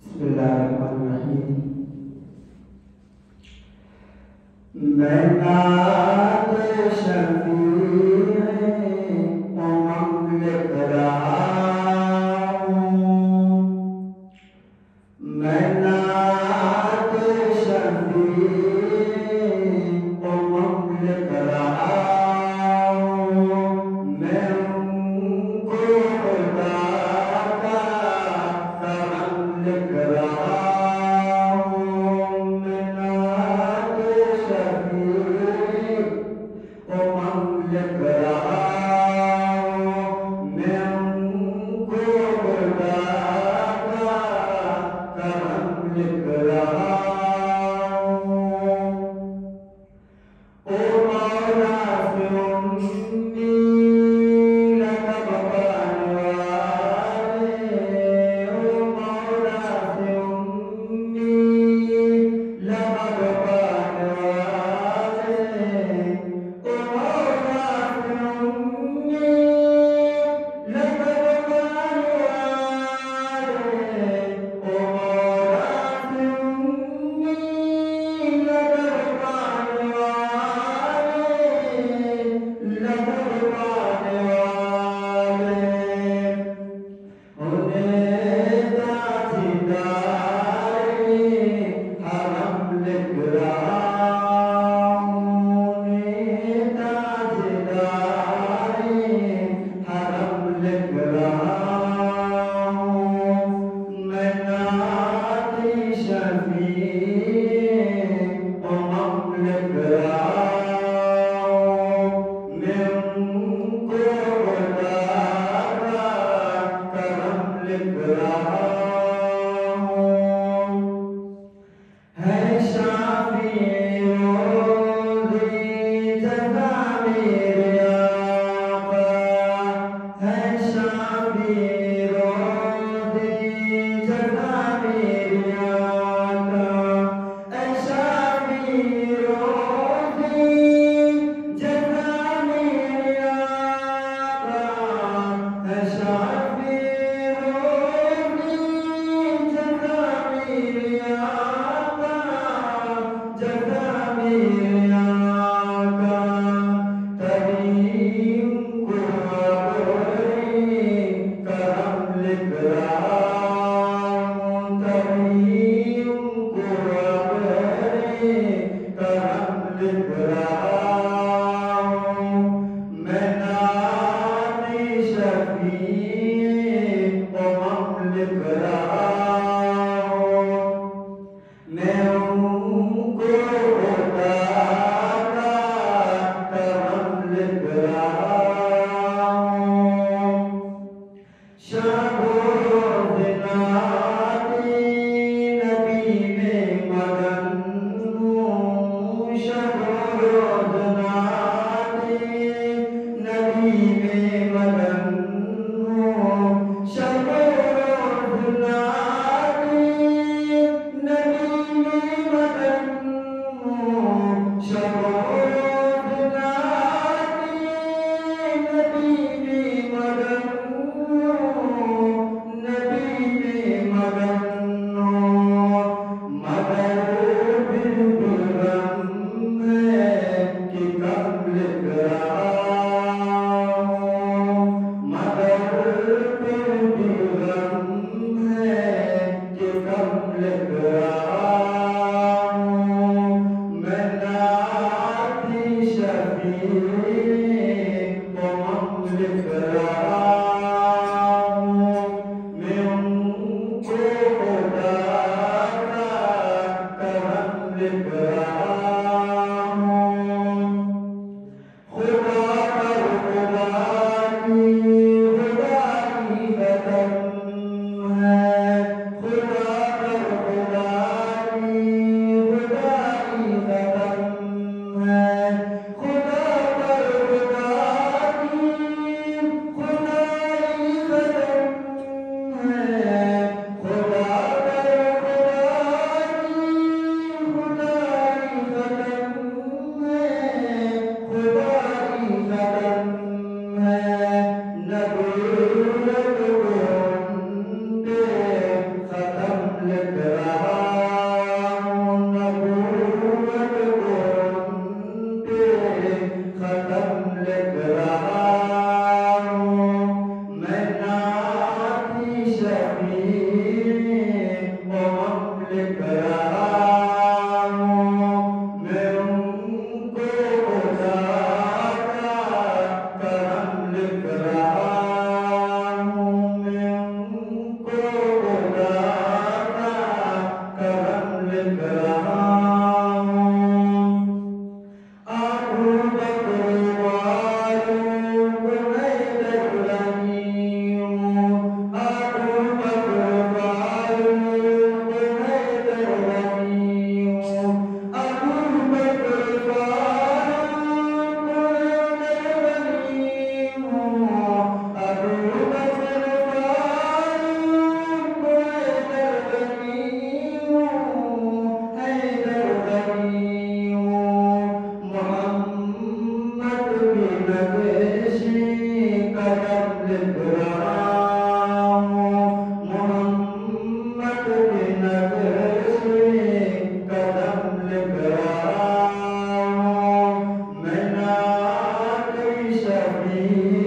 बिस्मिल्लाहिर्रहमानिर्रहीम। मैं नात शफीए उमंग लिख रहा हूँ। मैं नात शफीए उमंग लिख रहा हूँ। मैं उनको खुदा का करम लिख रहा हूँ। मैं नात शफीए उमंग लिख रहा हूँ। मैं उनको खुदा का करम लिख रहा हूँ। ओ मौला से उम्मी लक़ब पाने वाले, ओ मौला से उम्मी लक़ब पाने वाले, ओ मौला से उम्मी लक़ब पाने वाले, ओ मौला से उम्मी लक़ब पाने वाले, लक़ब पाने वाले, उन्हें ताजदारे हरम लिख रहा हूँ। उन्हें ताजदारे हरम लिख रहा हूँ। मैं नाती शफीए उमंग लिख रहा हूँ। मैं उनको खुदा का करम लिख रहा हूँ। है शाफी रोज़ी जज़ा मेरे आका, है शाफी रोज़ी जज़ा मेरे आका, है शाफी रोज़ी जज़ा मेरे आका, है शाफी रोज़ी जज़ा मेरे आका, जज़ा मेरे आका। तभी उनको अपने करम लिख रहा हूँ। तभी उनको अपने करम लिख रहा हूँ। मैं नाती शफीए उमंग लिख रहा हूँ। मैं उनको खुदा का करम लिख रहा हूँ। शब रोज़ नाती नबी में मगन हूँ। शब रोज़ नाती नबी में मगन हूँ। शब रोज़ नाती नबी में मगन हूँ। शब रोज़ नाती नबी में मगन हूँ। नबी में मगन हूँ। मगर फिर भी गम है कि कम लिख रहा हूँ। मगर फिर भी गम है कि कम लिख रहा हूँ। मैं नाती शफीए उमंग लिख रहा हूँ। मैं उनको खुदा का करम लिख रहा हूँ। खुदा पर खुदा की कसम है, खुदा पर खुदा रहा हूँ, मोहम्मद के नक्श में कदम लिख रहा हूँ। मैं नात शफी